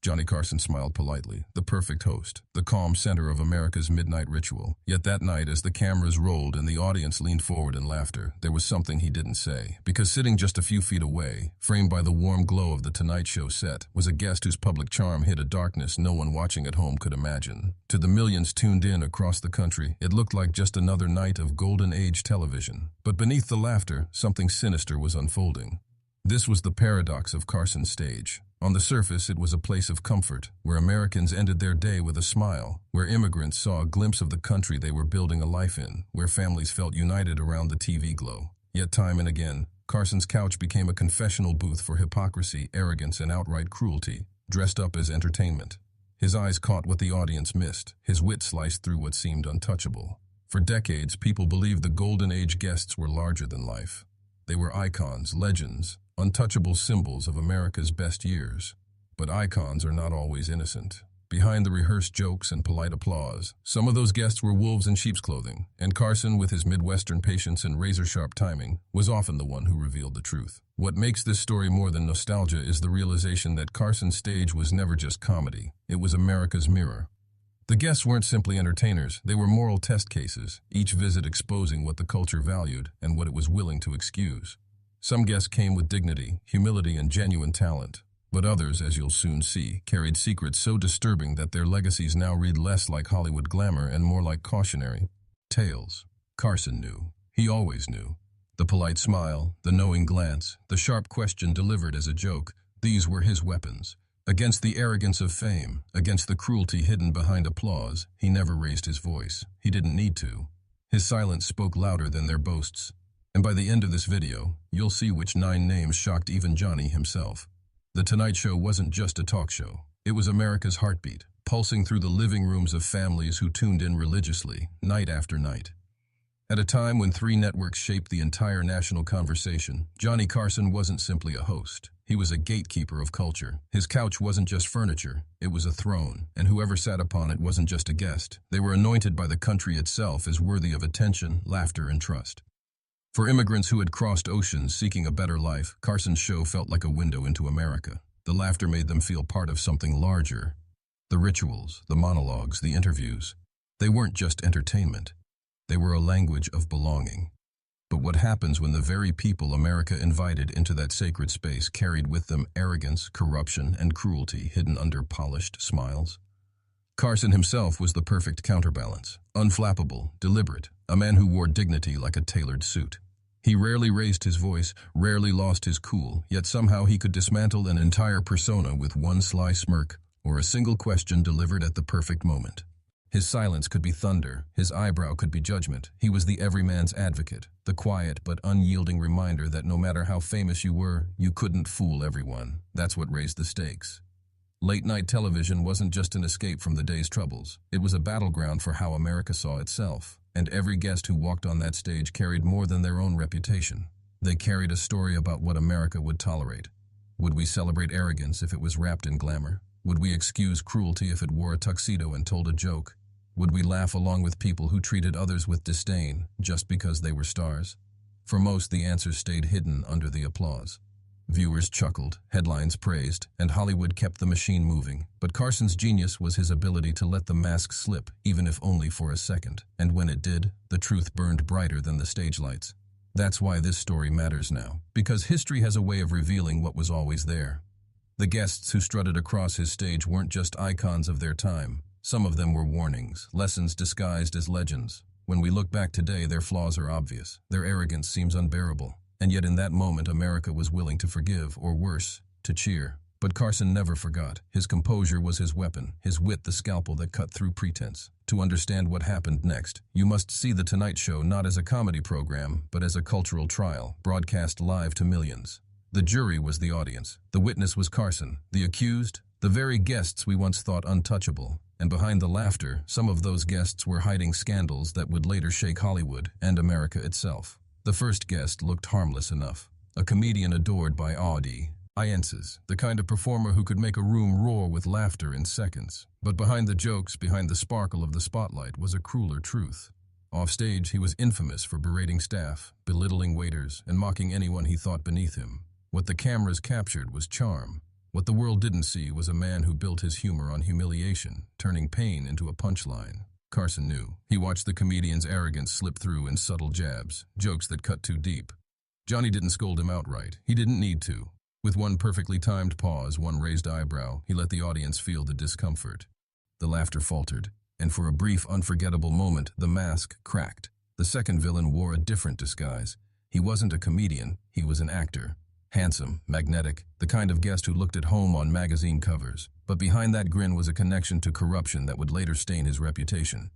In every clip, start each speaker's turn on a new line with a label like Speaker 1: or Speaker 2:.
Speaker 1: Johnny Carson smiled politely, the perfect host, the calm center of America's midnight ritual. Yet that night, as the cameras rolled and the audience leaned forward in laughter, there was something he didn't say. Because sitting just a few feet away, framed by the warm glow of the Tonight Show set, was a guest whose public charm hid a darkness no one watching at home could imagine. To the millions tuned in across the country, it looked like just another night of golden age television. But beneath the laughter, something sinister was unfolding. This was the paradox of Carson's stage. On the surface, it was a place of comfort, where Americans ended their day with a smile, where immigrants saw a glimpse of the country they were building a life in, where families felt united around the TV glow. Yet time and again, Carson's couch became a confessional booth for hypocrisy, arrogance, and outright cruelty, dressed up as entertainment. His eyes caught what the audience missed. His wit sliced through what seemed untouchable. For decades, people believed the Golden Age guests were larger than life. They were icons, legends, untouchable symbols of America's best years. But icons are not always innocent. Behind the rehearsed jokes and polite applause, some of those guests were wolves in sheep's clothing, and Carson, with his Midwestern patience and razor-sharp timing, was often the one who revealed the truth. What makes this story more than nostalgia is the realization that Carson's stage was never just comedy. It was America's mirror. The guests weren't simply entertainers, they were moral test cases, each visit exposing what the culture valued and what it was willing to excuse. Some guests came with dignity, humility, and genuine talent. But others, as you'll soon see, carried secrets so disturbing that their legacies now read less like Hollywood glamour and more like cautionary tales. Carson knew. He always knew. The polite smile, the knowing glance, the sharp question delivered as a joke, these were his weapons. Against the arrogance of fame, against the cruelty hidden behind applause, he never raised his voice. He didn't need to. His silence spoke louder than their boasts. And by the end of this video, you'll see which 9 names shocked even Johnny himself. The Tonight Show wasn't just a talk show. It was America's heartbeat, pulsing through the living rooms of families who tuned in religiously, night after night. At a time when 3 networks shaped the entire national conversation, Johnny Carson wasn't simply a host. He was a gatekeeper of culture. His couch wasn't just furniture, it was a throne, and whoever sat upon it wasn't just a guest. They were anointed by the country itself as worthy of attention, laughter, and trust. For immigrants who had crossed oceans seeking a better life, Carson's show felt like a window into America. The laughter made them feel part of something larger. The rituals, the monologues, the interviews, they weren't just entertainment. They were a language of belonging. But what happens when the very people America invited into that sacred space carried with them arrogance, corruption, and cruelty hidden under polished smiles? Carson himself was the perfect counterbalance. Unflappable, deliberate, a man who wore dignity like a tailored suit. He rarely raised his voice, rarely lost his cool, yet somehow he could dismantle an entire persona with one sly smirk or a single question delivered at the perfect moment. His silence could be thunder, his eyebrow could be judgment. He was the everyman's advocate, the quiet but unyielding reminder that no matter how famous you were, you couldn't fool everyone. That's what raised the stakes. Late-night television wasn't just an escape from the day's troubles. It was a battleground for how America saw itself. And every guest who walked on that stage carried more than their own reputation. They carried a story about what America would tolerate. Would we celebrate arrogance if it was wrapped in glamour? Would we excuse cruelty if it wore a tuxedo and told a joke? Would we laugh along with people who treated others with disdain just because they were stars? For most, the answers stayed hidden under the applause. Viewers chuckled, headlines praised, and Hollywood kept the machine moving. But Carson's genius was his ability to let the mask slip, even if only for a second. And when it did, the truth burned brighter than the stage lights. That's why this story matters now, because history has a way of revealing what was always there. The guests who strutted across his stage weren't just icons of their time. Some of them were warnings, lessons disguised as legends. When we look back today, their flaws are obvious. Their arrogance seems unbearable. And yet in that moment, America was willing to forgive, or worse, to cheer. But Carson never forgot. His composure was his weapon, his wit the scalpel that cut through pretense. To understand what happened next, you must see The Tonight Show not as a comedy program, but as a cultural trial, broadcast live to millions. The jury was the audience. The witness was Carson. The accused, the very guests we once thought untouchable. And behind the laughter, some of those guests were hiding scandals that would later shake Hollywood and America itself. The first guest looked harmless enough. A comedian adored by audiences, the kind of performer who could make a room roar with laughter in seconds. But behind the jokes, behind the sparkle of the spotlight, was a crueler truth. Offstage, he was infamous for berating staff, belittling waiters, and mocking anyone he thought beneath him. What the cameras captured was charm. What the world didn't see was a man who built his humor on humiliation, turning pain into a punchline. Carson knew. He watched the comedian's arrogance slip through in subtle jabs, jokes that cut too deep. Johnny didn't scold him outright. He didn't need to. With one perfectly timed pause, one raised eyebrow, he let the audience feel the discomfort. The laughter faltered, and for a brief, unforgettable moment, the mask cracked. The second villain wore a different disguise. He wasn't a comedian, he was an actor. Handsome, magnetic, the kind of guest who looked at home on magazine covers. But behind that grin was a connection to corruption that would later stain his reputation.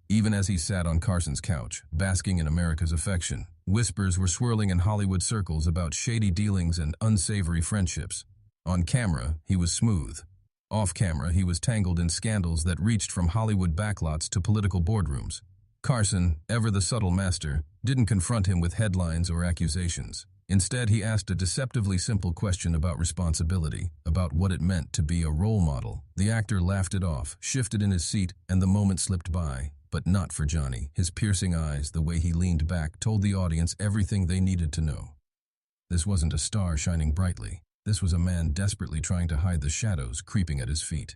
Speaker 1: Even as he sat on Carson's couch, basking in America's affection, whispers were swirling in Hollywood circles about shady dealings and unsavory friendships. On camera, he was smooth. Off camera, he was tangled in scandals that reached from Hollywood backlots to political boardrooms. Carson, ever the subtle master, didn't confront him with headlines or accusations. Instead, he asked a deceptively simple question about responsibility, about what it meant to be a role model. The actor laughed it off, shifted in his seat, and the moment slipped by. But not for Johnny. His piercing eyes, the way he leaned back, told the audience everything they needed to know. This wasn't a star shining brightly. This was a man desperately trying to hide the shadows creeping at his feet.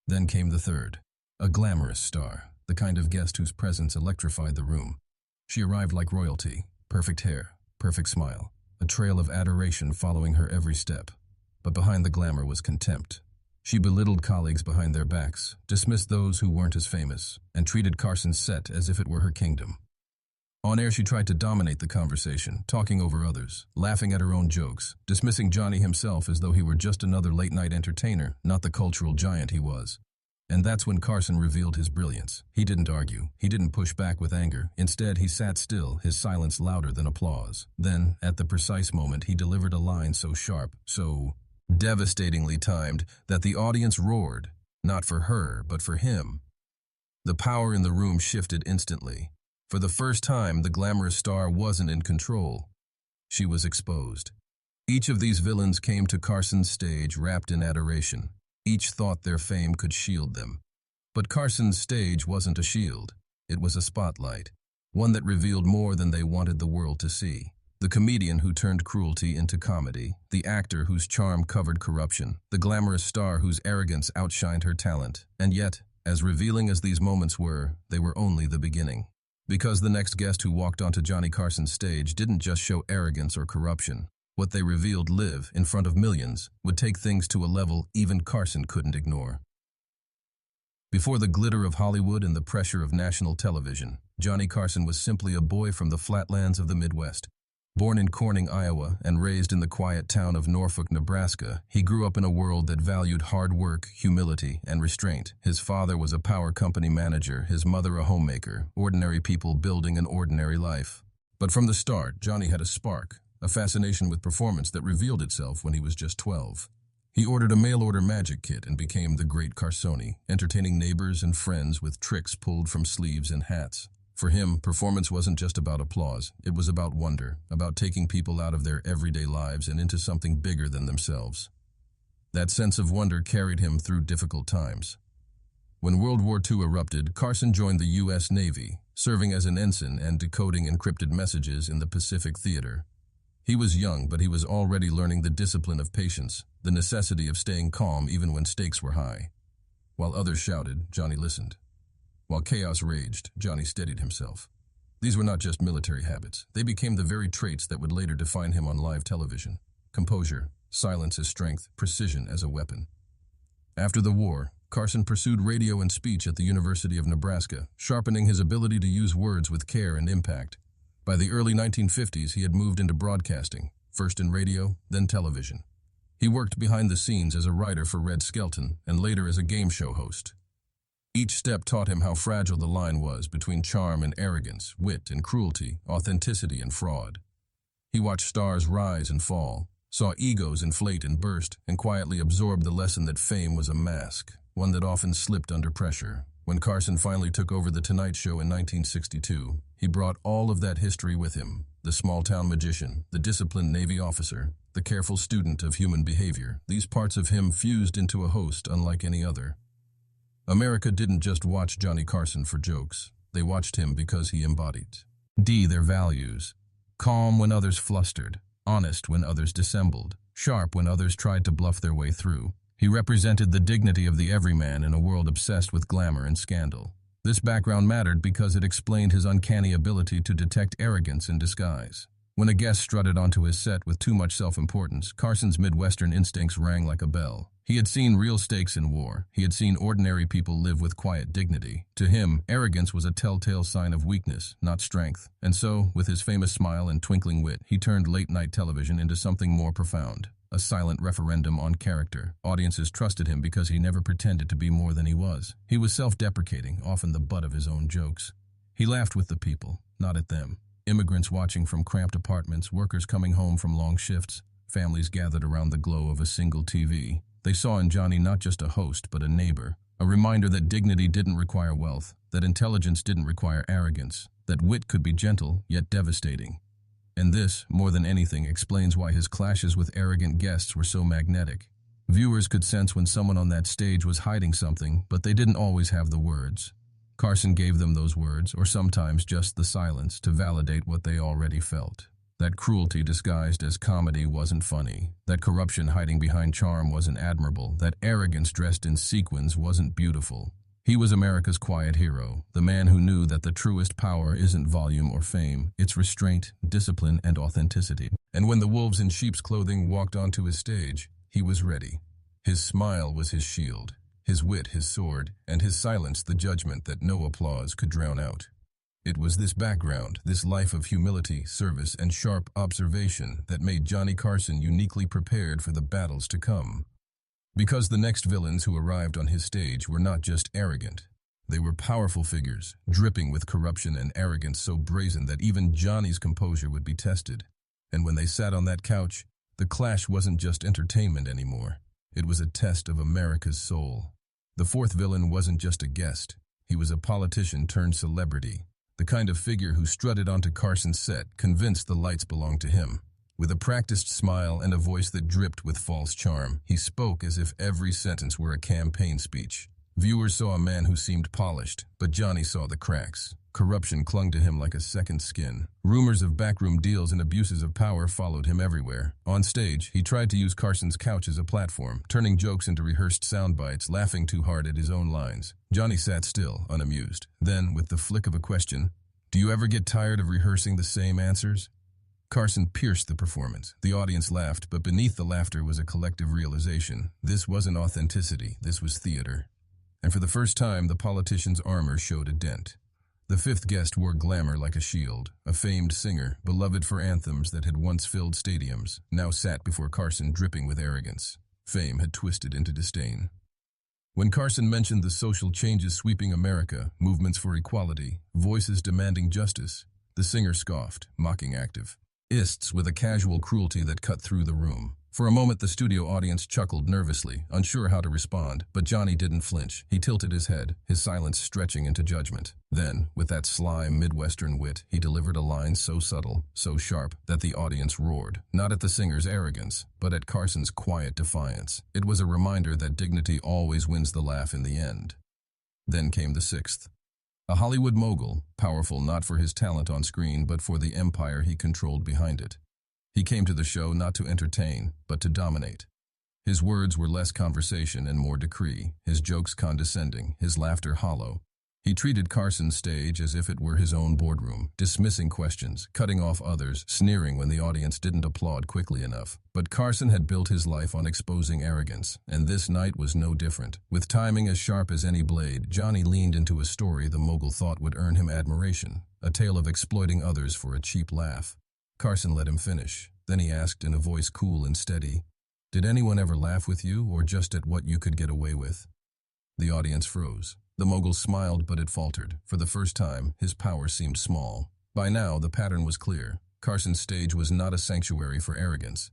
Speaker 1: Then came the third, a glamorous star, the kind of guest whose presence electrified the room. She arrived like royalty, perfect hair, perfect smile, a trail of adoration following her every step. But behind the glamour was contempt. She belittled colleagues behind their backs, dismissed those who weren't as famous, and treated Carson's set as if it were her kingdom. On air, she tried to dominate the conversation, talking over others, laughing at her own jokes, dismissing Johnny himself as though he were just another late-night entertainer, not the cultural giant he was. And that's when Carson revealed his brilliance. He didn't argue. He didn't push back with anger. Instead, he sat still, his silence louder than applause. Then, at the precise moment, he delivered a line so sharp, so devastatingly timed, that the audience roared, not for her, but for him. The power in the room shifted instantly. For the first time, the glamorous star wasn't in control. She was exposed. Each of these villains came to Carson's stage wrapped in adoration. Each thought their fame could shield them. But Carson's stage wasn't a shield. It was a spotlight, one that revealed more than they wanted the world to see. The comedian who turned cruelty into comedy, the actor whose charm covered corruption, the glamorous star whose arrogance outshined her talent. And yet, as revealing as these moments were, they were only the beginning. Because the next guest who walked onto Johnny Carson's stage didn't just show arrogance or corruption. What they revealed live in front of millions would take things to a level even Carson couldn't ignore. Before the glitter of Hollywood and the pressure of national television, Johnny Carson was simply a boy from the flatlands of the Midwest. Born in Corning, Iowa, and raised in the quiet town of Norfolk, Nebraska, he grew up in a world that valued hard work, humility, and restraint. His father was a power company manager, his mother a homemaker, ordinary people building an ordinary life. But from the start, Johnny had a spark, a fascination with performance that revealed itself when he was just 12. He ordered a mail-order magic kit and became the Great Carsoni, entertaining neighbors and friends with tricks pulled from sleeves and hats. For him, performance wasn't just about applause. It was about wonder, about taking people out of their everyday lives and into something bigger than themselves. That sense of wonder carried him through difficult times. When World War II erupted, Carson joined the U.S. Navy, serving as an ensign and decoding encrypted messages in the Pacific Theater. He was young, but he was already learning the discipline of patience, the necessity of staying calm even when stakes were high. While others shouted, Johnny listened. While chaos raged, Johnny steadied himself. These were not just military habits. They became the very traits that would later define him on live television. Composure, silence as strength, precision as a weapon. After the war, Carson pursued radio and speech at the University of Nebraska, sharpening his ability to use words with care and impact. By the early 1950s, he had moved into broadcasting, first in radio, then television. He worked behind the scenes as a writer for Red Skelton and later as a game show host. Each step taught him how fragile the line was between charm and arrogance, wit and cruelty, authenticity and fraud. He watched stars rise and fall, saw egos inflate and burst, and quietly absorbed the lesson that fame was a mask, one that often slipped under pressure. When Carson finally took over The Tonight Show in 1962, he brought all of that history with him. The small-town magician, the disciplined Navy officer, the careful student of human behavior. These parts of him fused into a host unlike any other. America didn't just watch Johnny Carson for jokes. They watched him because he embodied their values. Calm when others flustered, honest when others dissembled, sharp when others tried to bluff their way through. He represented the dignity of the everyman in a world obsessed with glamour and scandal. This background mattered because it explained his uncanny ability to detect arrogance in disguise. When a guest strutted onto his set with too much self-importance, Carson's Midwestern instincts rang like a bell. He had seen real stakes in war. He had seen ordinary people live with quiet dignity. To him, arrogance was a telltale sign of weakness, not strength. And so, with his famous smile and twinkling wit, he turned late-night television into something more profound. A silent referendum on character. Audiences trusted him because he never pretended to be more than he was. He was self-deprecating, often the butt of his own jokes. He laughed with the people, not at them. Immigrants watching from cramped apartments, workers coming home from long shifts, families gathered around the glow of a single TV. They saw in Johnny not just a host, but a neighbor. A reminder that dignity didn't require wealth, that intelligence didn't require arrogance, that wit could be gentle, yet devastating. And this, more than anything, explains why his clashes with arrogant guests were so magnetic. Viewers could sense when someone on that stage was hiding something, but they didn't always have the words. Carson gave them those words, or sometimes just the silence, to validate what they already felt. That cruelty disguised as comedy wasn't funny. That corruption hiding behind charm wasn't admirable. That arrogance dressed in sequins wasn't beautiful. He was America's quiet hero, the man who knew that the truest power isn't volume or fame, it's restraint, discipline, and authenticity. And when the wolves in sheep's clothing walked onto his stage, he was ready. His smile was his shield, his wit his sword, and his silence the judgment that no applause could drown out. It was this background, this life of humility, service, and sharp observation that made Johnny Carson uniquely prepared for the battles to come. Because the next villains who arrived on his stage were not just arrogant. They were powerful figures, dripping with corruption and arrogance so brazen that even Johnny's composure would be tested. And when they sat on that couch, the clash wasn't just entertainment anymore. It was a test of America's soul. The fourth villain wasn't just a guest. He was a politician turned celebrity, the kind of figure who strutted onto Carson's set, convinced the lights belonged to him. With a practiced smile and a voice that dripped with false charm, he spoke as if every sentence were a campaign speech. Viewers saw a man who seemed polished, but Johnny saw the cracks. Corruption clung to him like a second skin. Rumors of backroom deals and abuses of power followed him everywhere. On stage, he tried to use Carson's couch as a platform, turning jokes into rehearsed sound bites, laughing too hard at his own lines. Johnny sat still, unamused. Then, with the flick of a question, "Do you ever get tired of rehearsing the same answers?" Carson pierced the performance. The audience laughed, but beneath the laughter was a collective realization. This wasn't authenticity, this was theater. And for the first time, the politician's armor showed a dent. The fifth guest wore glamour like a shield. A famed singer, beloved for anthems that had once filled stadiums, now sat before Carson dripping with arrogance. Fame had twisted into disdain. When Carson mentioned the social changes sweeping America, movements for equality, voices demanding justice, the singer scoffed, mocking activists with a casual cruelty that cut through the room. For a moment, the studio audience chuckled nervously, unsure how to respond, but Johnny didn't flinch. He tilted his head, his silence stretching into judgment. Then, with that sly Midwestern wit, he delivered a line so subtle, so sharp, that the audience roared, not at the singer's arrogance, but at Carson's quiet defiance. It was a reminder that dignity always wins the laugh in the end. Then came the sixth. A Hollywood mogul, powerful not for his talent on screen, but for the empire he controlled behind it. He came to the show not to entertain, but to dominate. His words were less conversation and more decree, his jokes condescending, his laughter hollow. He treated Carson's stage as if it were his own boardroom, dismissing questions, cutting off others, sneering when the audience didn't applaud quickly enough. But Carson had built his life on exposing arrogance, and this night was no different. With timing as sharp as any blade, Johnny leaned into a story the mogul thought would earn him admiration, a tale of exploiting others for a cheap laugh. Carson let him finish. Then he asked in a voice cool and steady, "Did anyone ever laugh with you, or just at what you could get away with?" The audience froze. The mogul smiled, but it faltered. For the first time, his power seemed small. By now, the pattern was clear. Carson's stage was not a sanctuary for arrogance.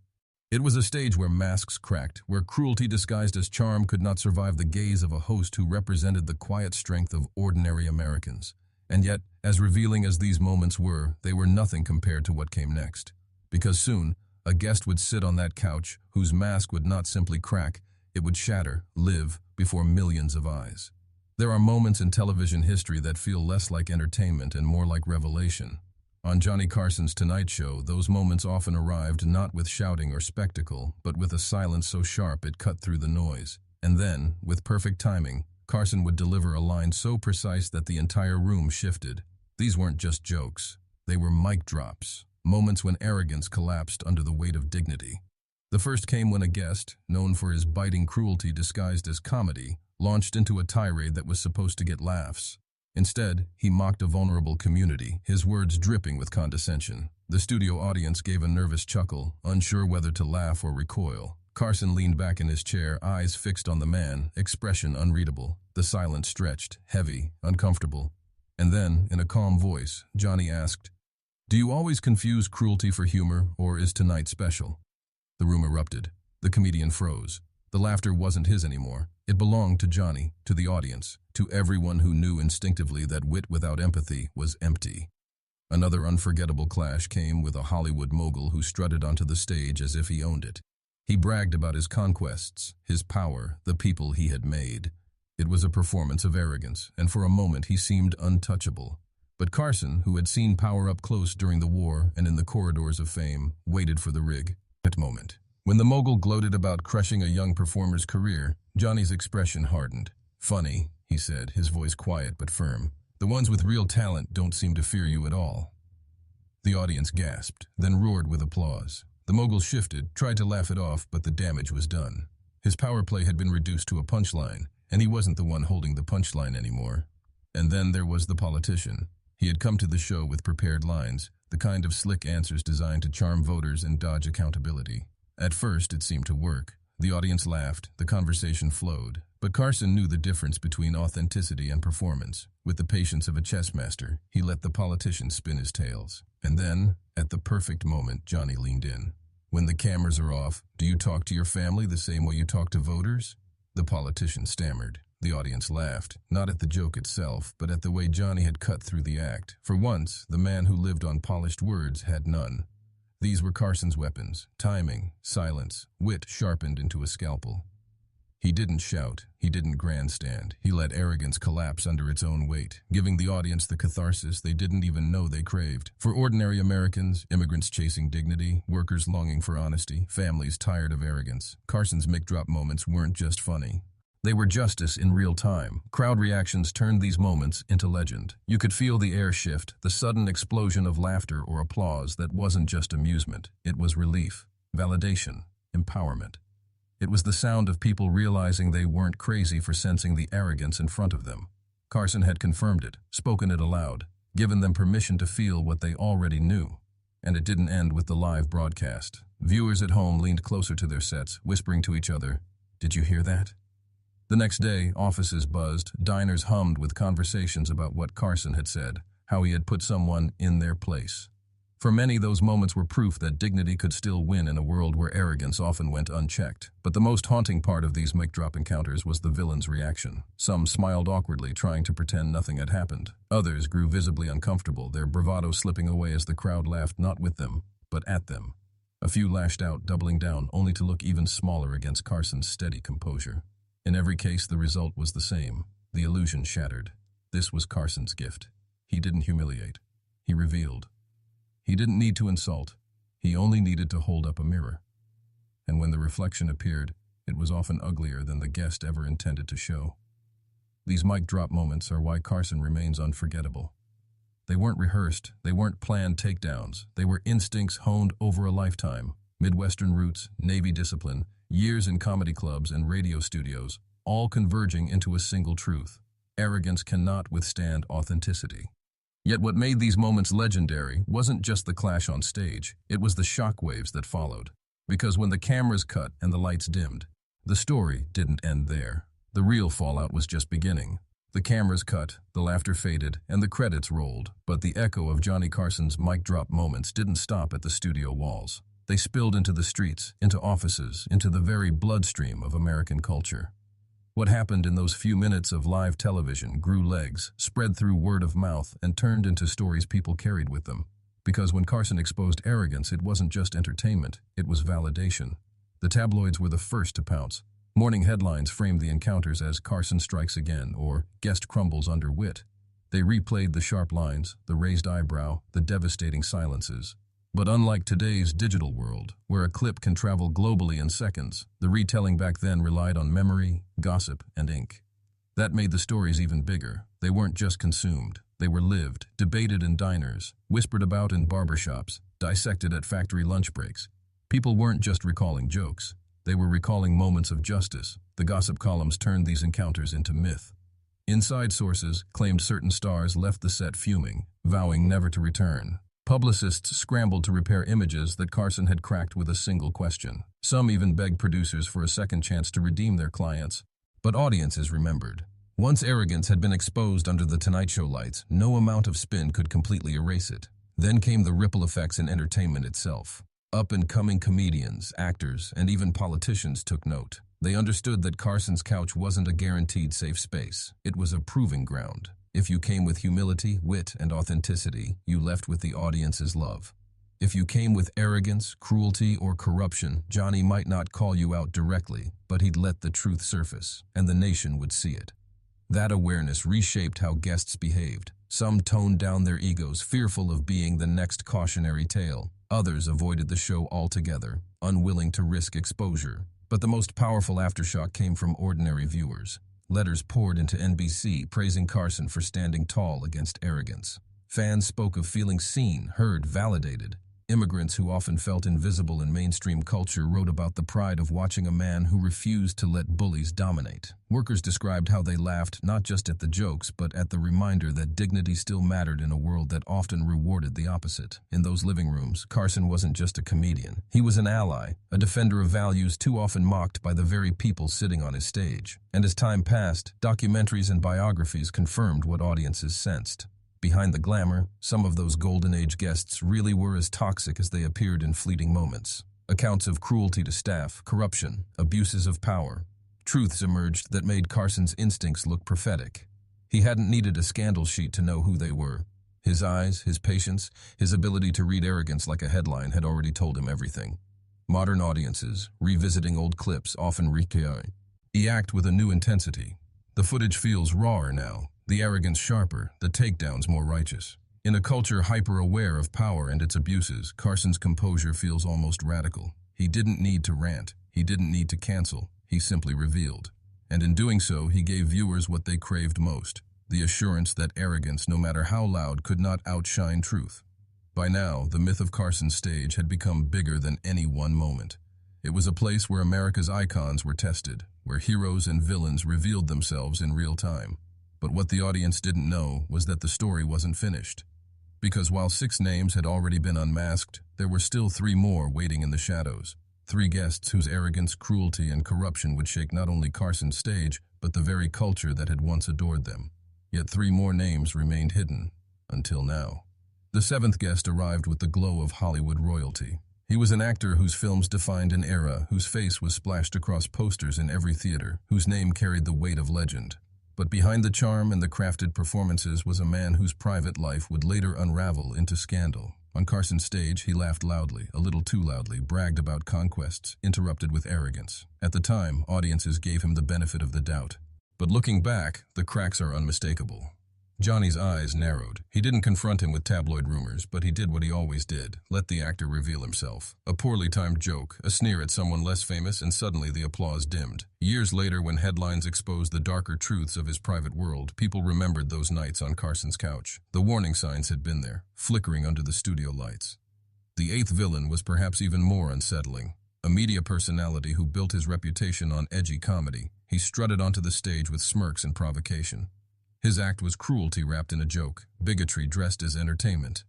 Speaker 1: It was a stage where masks cracked, where cruelty disguised as charm could not survive the gaze of a host who represented the quiet strength of ordinary Americans. And yet, as revealing as these moments were, they were nothing compared to what came next. Because soon, a guest would sit on that couch whose mask would not simply crack, it would shatter, live, before millions of eyes. There are moments in television history that feel less like entertainment and more like revelation. On Johnny Carson's Tonight Show, those moments often arrived not with shouting or spectacle, but with a silence so sharp it cut through the noise. And then, with perfect timing, Carson would deliver a line so precise that the entire room shifted. These weren't just jokes. They were mic drops, moments when arrogance collapsed under the weight of dignity. The first came when a guest, known for his biting cruelty disguised as comedy, launched into a tirade that was supposed to get laughs. Instead, he mocked a vulnerable community, his words dripping with condescension. The studio audience gave a nervous chuckle, unsure whether to laugh or recoil. Carson leaned back in his chair, eyes fixed on the man, expression unreadable. The silence stretched, heavy, uncomfortable. And then, in a calm voice, Johnny asked, "Do you always confuse cruelty for humor, or is tonight special?" The room erupted. The comedian froze. The laughter wasn't his anymore. It belonged to Johnny, to the audience, to everyone who knew instinctively that wit without empathy was empty. Another unforgettable clash came with a Hollywood mogul who strutted onto the stage as if he owned it. He bragged about his conquests, his power, the people he had made. It was a performance of arrogance, and for a moment he seemed untouchable. But Carson, who had seen power up close during the war and in the corridors of fame, waited for the rig. That moment. When the mogul gloated about crushing a young performer's career, Johnny's expression hardened. "Funny," he said, his voice quiet but firm. "The ones with real talent don't seem to fear you at all." The audience gasped, then roared with applause. The mogul shifted, tried to laugh it off, but the damage was done. His power play had been reduced to a punchline, and he wasn't the one holding the punchline anymore. And then there was the politician. He had come to the show with prepared lines, the kind of slick answers designed to charm voters and dodge accountability. At first, it seemed to work. The audience laughed, the conversation flowed. But Carson knew the difference between authenticity and performance. With the patience of a chess master, he let the politician spin his tales. And then, at the perfect moment, Johnny leaned in. "When the cameras are off, do you talk to your family the same way you talk to voters?" The politician stammered. The audience laughed, not at the joke itself, but at the way Johnny had cut through the act. For once, the man who lived on polished words had none. These were Carson's weapons: timing, silence, wit sharpened into a scalpel. He didn't shout, he didn't grandstand. He let arrogance collapse under its own weight, giving the audience the catharsis they didn't even know they craved. For ordinary Americans, immigrants chasing dignity, workers longing for honesty, families tired of arrogance, Carson's mic-drop moments weren't just funny. They were justice in real time. Crowd reactions turned these moments into legend. You could feel the air shift, the sudden explosion of laughter or applause that wasn't just amusement. It was relief, validation, empowerment. It was the sound of people realizing they weren't crazy for sensing the arrogance in front of them. Carson had confirmed it, spoken it aloud, given them permission to feel what they already knew. And it didn't end with the live broadcast. Viewers at home leaned closer to their sets, whispering to each other, "Did you hear that?" The next day, offices buzzed, diners hummed with conversations about what Carson had said, how he had put someone in their place. For many, those moments were proof that dignity could still win in a world where arrogance often went unchecked. But the most haunting part of these mic-drop encounters was the villain's reaction. Some smiled awkwardly, trying to pretend nothing had happened. Others grew visibly uncomfortable, their bravado slipping away as the crowd laughed not with them, but at them. A few lashed out, doubling down, only to look even smaller against Carson's steady composure. In every case, the result was the same. The illusion shattered. This was Carson's gift. He didn't humiliate. He revealed. He didn't need to insult. He only needed to hold up a mirror. And when the reflection appeared, it was often uglier than the guest ever intended to show. These mic-drop moments are why Carson remains unforgettable. They weren't rehearsed. They weren't planned takedowns. They were instincts honed over a lifetime. Midwestern roots, Navy discipline, years in comedy clubs and radio studios, all converging into a single truth. Arrogance cannot withstand authenticity. Yet what made these moments legendary wasn't just the clash on stage, it was the shockwaves that followed. Because when the cameras cut and the lights dimmed, the story didn't end there. The real fallout was just beginning. The cameras cut, the laughter faded, and the credits rolled. But the echo of Johnny Carson's mic-drop moments didn't stop at the studio walls. They spilled into the streets, into offices, into the very bloodstream of American culture. What happened in those few minutes of live television grew legs, spread through word of mouth, and turned into stories people carried with them. Because when Carson exposed arrogance, it wasn't just entertainment, it was validation. The tabloids were the first to pounce. Morning headlines framed the encounters as "Carson strikes again" or "Guest crumbles under wit." They replayed the sharp lines, the raised eyebrow, the devastating silences. But unlike today's digital world, where a clip can travel globally in seconds, the retelling back then relied on memory, gossip, and ink. That made the stories even bigger. They weren't just consumed. They were lived, debated in diners, whispered about in barbershops, dissected at factory lunch breaks. People weren't just recalling jokes. They were recalling moments of justice. The gossip columns turned these encounters into myth. Inside sources claimed certain stars left the set fuming, vowing never to return. Publicists scrambled to repair images that Carson had cracked with a single question. Some even begged producers for a second chance to redeem their clients. But audiences remembered. Once arrogance had been exposed under the Tonight Show lights, no amount of spin could completely erase it. Then came the ripple effects in entertainment itself. Up-and-coming comedians, actors, and even politicians took note. They understood that Carson's couch wasn't a guaranteed safe space. It was a proving ground. If you came with humility, wit, and authenticity, you left with the audience's love. If you came with arrogance, cruelty, or corruption, Johnny might not call you out directly, but he'd let the truth surface, and the nation would see it. That awareness reshaped how guests behaved. Some toned down their egos, fearful of being the next cautionary tale. Others avoided the show altogether, unwilling to risk exposure. But the most powerful aftershock came from ordinary viewers. Letters poured into NBC praising Carson for standing tall against arrogance. Fans spoke of feeling seen, heard, validated. Immigrants who often felt invisible in mainstream culture wrote about the pride of watching a man who refused to let bullies dominate. Workers described how they laughed not just at the jokes, but at the reminder that dignity still mattered in a world that often rewarded the opposite. In those living rooms, Carson wasn't just a comedian. He was an ally, a defender of values too often mocked by the very people sitting on his stage. And as time passed, documentaries and biographies confirmed what audiences sensed. Behind the glamour, some of those golden age guests really were as toxic as they appeared in fleeting moments. Accounts of cruelty to staff, corruption, abuses of power. Truths emerged that made Carson's instincts look prophetic. He hadn't needed a scandal sheet to know who they were. His eyes, his patience, his ability to read arrogance like a headline had already told him everything. Modern audiences, revisiting old clips, often react with a new intensity. The footage feels rawer now. The arrogance sharper, the takedowns more righteous. In a culture hyper-aware of power and its abuses, Carson's composure feels almost radical. He didn't need to rant. He didn't need to cancel. He simply revealed. And in doing so, he gave viewers what they craved most, the assurance that arrogance, no matter how loud, could not outshine truth. By now, the myth of Carson's stage had become bigger than any one moment. It was a place where America's icons were tested, where heroes and villains revealed themselves in real time. But what the audience didn't know was that the story wasn't finished. Because while 6 names had already been unmasked, there were still 3 more waiting in the shadows. 3 guests whose arrogance, cruelty, and corruption would shake not only Carson's stage, but the very culture that had once adored them. Yet 3 more names remained hidden, until now. The 7th guest arrived with the glow of Hollywood royalty. He was an actor whose films defined an era, whose face was splashed across posters in every theater, whose name carried the weight of legend. But behind the charm and the crafted performances was a man whose private life would later unravel into scandal. On Carson's stage, he laughed loudly, a little too loudly, bragged about conquests, interrupted with arrogance. At the time, audiences gave him the benefit of the doubt. But looking back, the cracks are unmistakable. Johnny's eyes narrowed. He didn't confront him with tabloid rumors, but he did what he always did, let the actor reveal himself. A poorly timed joke, a sneer at someone less famous, and suddenly the applause dimmed. Years later, when headlines exposed the darker truths of his private world, people remembered those nights on Carson's couch. The warning signs had been there, flickering under the studio lights. The 8th villain was perhaps even more unsettling. A media personality who built his reputation on edgy comedy, he strutted onto the stage with smirks and provocation. His act was cruelty wrapped in a joke, bigotry dressed as entertainment.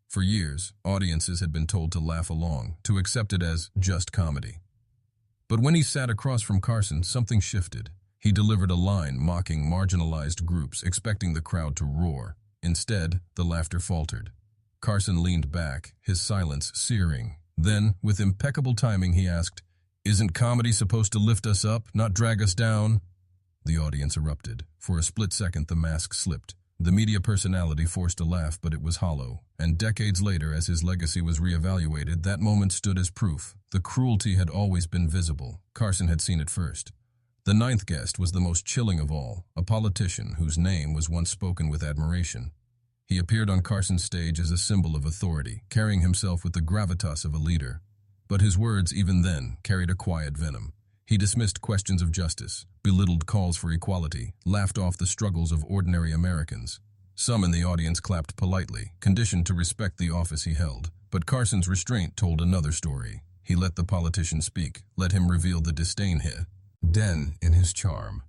Speaker 1: For years, audiences had been told to laugh along, to accept it as just comedy. But when he sat across from Carson, something shifted. He delivered a line mocking marginalized groups, expecting the crowd to roar. Instead, the laughter faltered. Carson leaned back, his silence searing. Then, with impeccable timing, he asked, "Isn't comedy supposed to lift us up, not drag us down?" The audience erupted. For a split second, the mask slipped. The media personality forced a laugh, but it was hollow. And decades later, as his legacy was reevaluated, that moment stood as proof. The cruelty had always been visible. Carson had seen it first. The ninth guest was the most chilling of all, a politician whose name was once spoken with admiration. He appeared on Carson's stage as a symbol of authority, carrying himself with the gravitas of a leader. But his words, even then, carried a quiet venom. He dismissed questions of justice, belittled calls for equality, laughed off the struggles of ordinary Americans. Some in the audience clapped politely, conditioned to respect the office he held. But Carson's restraint told another story. He let the politician speak, let him reveal the disdain hidden in his charm.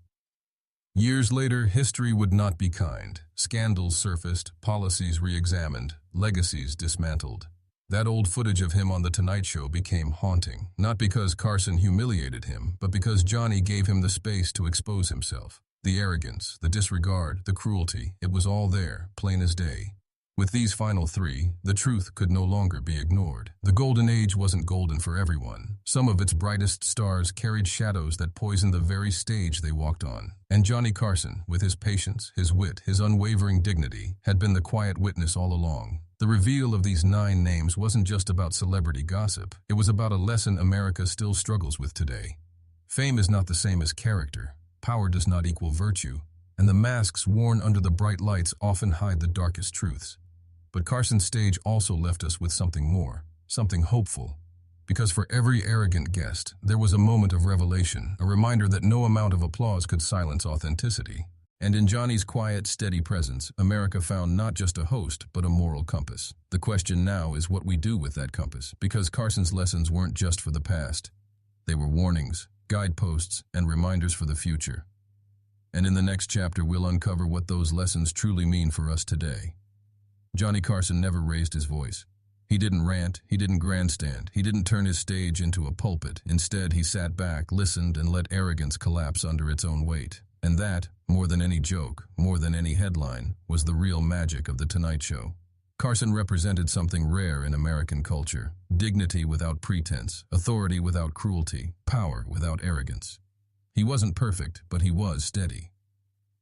Speaker 1: Years later, history would not be kind. Scandals surfaced, policies re-examined, legacies dismantled. That old footage of him on The Tonight Show became haunting, not because Carson humiliated him, but because Johnny gave him the space to expose himself. The arrogance, the disregard, the cruelty, it was all there, plain as day. With these final three, the truth could no longer be ignored. The golden age wasn't golden for everyone. Some of its brightest stars carried shadows that poisoned the very stage they walked on. And Johnny Carson, with his patience, his wit, his unwavering dignity, had been the quiet witness all along. The reveal of these 9 names wasn't just about celebrity gossip. It was about a lesson America still struggles with today. Fame is not the same as character. Power does not equal virtue. And the masks worn under the bright lights often hide the darkest truths. But Carson's stage also left us with something more, something hopeful. Because for every arrogant guest, there was a moment of revelation, a reminder that no amount of applause could silence authenticity. And in Johnny's quiet, steady presence, America found not just a host, but a moral compass. The question now is what we do with that compass, because Carson's lessons weren't just for the past. They were warnings, guideposts, and reminders for the future. And in the next chapter, we'll uncover what those lessons truly mean for us today. Johnny Carson never raised his voice. He didn't rant, he didn't grandstand, he didn't turn his stage into a pulpit. Instead, he sat back, listened, and let arrogance collapse under its own weight. And that, more than any joke, more than any headline, was the real magic of The Tonight Show. Carson represented something rare in American culture: dignity without pretense, authority without cruelty, power without arrogance. He wasn't perfect, but he was steady.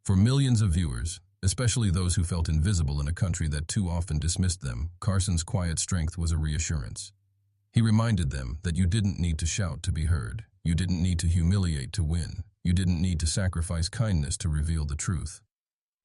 Speaker 1: For millions of viewers, especially those who felt invisible in a country that too often dismissed them, Carson's quiet strength was a reassurance. He reminded them that you didn't need to shout to be heard. You didn't need to humiliate to win. You didn't need to sacrifice kindness to reveal the truth.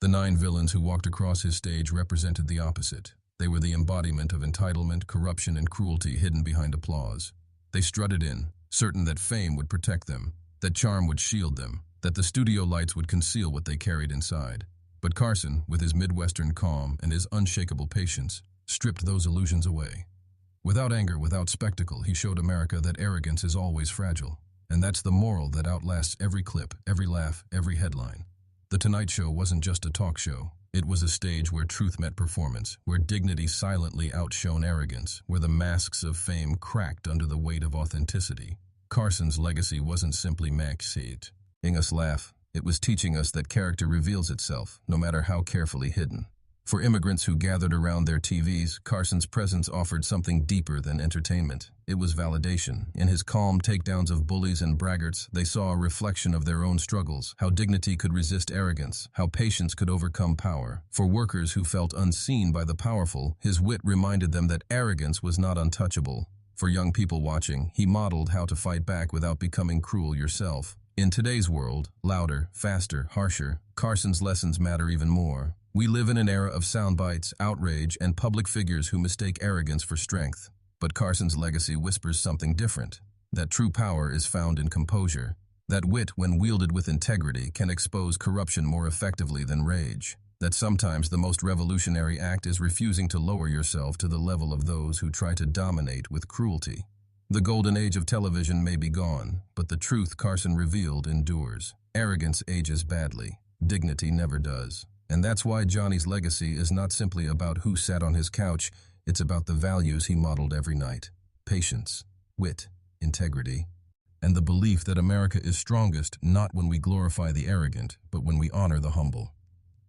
Speaker 1: The 9 villains who walked across his stage represented the opposite. They were the embodiment of entitlement, corruption, and cruelty hidden behind applause. They strutted in, certain that fame would protect them, that charm would shield them, that the studio lights would conceal what they carried inside. But Carson, with his Midwestern calm and his unshakable patience, stripped those illusions away. Without anger, without spectacle, he showed America that arrogance is always fragile. And that's the moral that outlasts every clip, every laugh, every headline. The Tonight Show wasn't just a talk show. It was a stage where truth met performance, where dignity silently outshone arrogance, where the masks of fame cracked under the weight of authenticity. Carson's legacy wasn't simply making us laugh. It was teaching us that character reveals itself, no matter how carefully hidden. For immigrants who gathered around their TVs, Carson's presence offered something deeper than entertainment. It was validation. In his calm takedowns of bullies and braggarts, they saw a reflection of their own struggles, how dignity could resist arrogance, how patience could overcome power. For workers who felt unseen by the powerful, his wit reminded them that arrogance was not untouchable. For young people watching, he modeled how to fight back without becoming cruel yourself. In today's world, louder, faster, harsher, Carson's lessons matter even more. We live in an era of soundbites, outrage, and public figures who mistake arrogance for strength. But Carson's legacy whispers something different. That true power is found in composure. That wit, when wielded with integrity, can expose corruption more effectively than rage. That sometimes the most revolutionary act is refusing to lower yourself to the level of those who try to dominate with cruelty. The golden age of television may be gone, but the truth Carson revealed endures. Arrogance ages badly. Dignity never does. And that's why Johnny's legacy is not simply about who sat on his couch, it's about the values he modeled every night. Patience, wit, integrity, and the belief that America is strongest not when we glorify the arrogant, but when we honor the humble.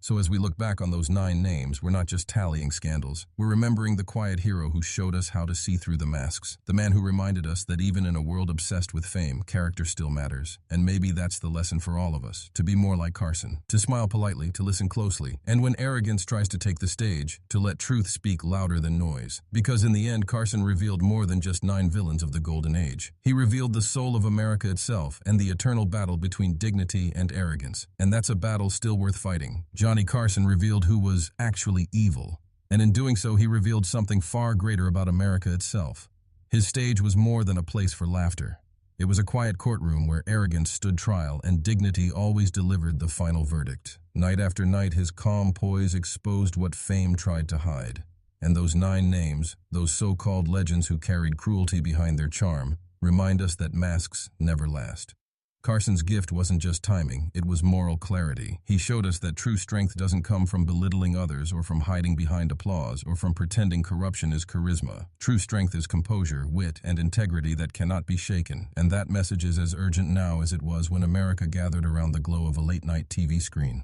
Speaker 1: So as we look back on those 9 names, we're not just tallying scandals. We're remembering the quiet hero who showed us how to see through the masks. The man who reminded us that even in a world obsessed with fame, character still matters. And maybe that's the lesson for all of us. To be more like Carson. To smile politely, to listen closely. And when arrogance tries to take the stage, to let truth speak louder than noise. Because in the end, Carson revealed more than just 9 villains of the Golden Age. He revealed the soul of America itself and the eternal battle between dignity and arrogance. And that's a battle still worth fighting. Johnny Carson revealed who was actually evil, and in doing so he revealed something far greater about America itself. His stage was more than a place for laughter. It was a quiet courtroom where arrogance stood trial and dignity always delivered the final verdict. Night after night his calm poise exposed what fame tried to hide. And those 9 names, those so-called legends who carried cruelty behind their charm, remind us that masks never last. Carson's gift wasn't just timing, it was moral clarity. He showed us that true strength doesn't come from belittling others or from hiding behind applause or from pretending corruption is charisma. True strength is composure, wit, and integrity that cannot be shaken. And that message is as urgent now as it was when America gathered around the glow of a late-night TV screen.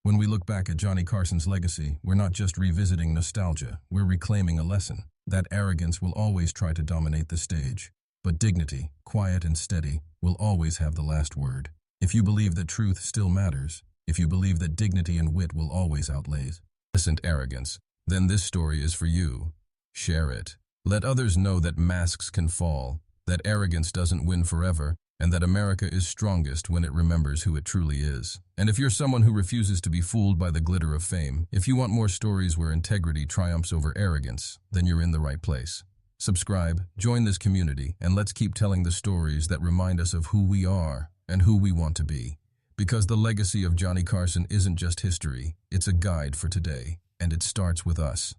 Speaker 1: When we look back at Johnny Carson's legacy, we're not just revisiting nostalgia, we're reclaiming a lesson. That arrogance will always try to dominate the stage. But dignity, quiet and steady, will always have the last word. If you believe that truth still matters, if you believe that dignity and wit will always outlay innocent arrogance, then this story is for you. Share it. Let others know that masks can fall, that arrogance doesn't win forever, and that America is strongest when it remembers who it truly is. And if you're someone who refuses to be fooled by the glitter of fame, if you want more stories where integrity triumphs over arrogance, then you're in the right place. Subscribe, join this community, and let's keep telling the stories that remind us of who we are and who we want to be. Because the legacy of Johnny Carson isn't just history, it's a guide for today, and it starts with us.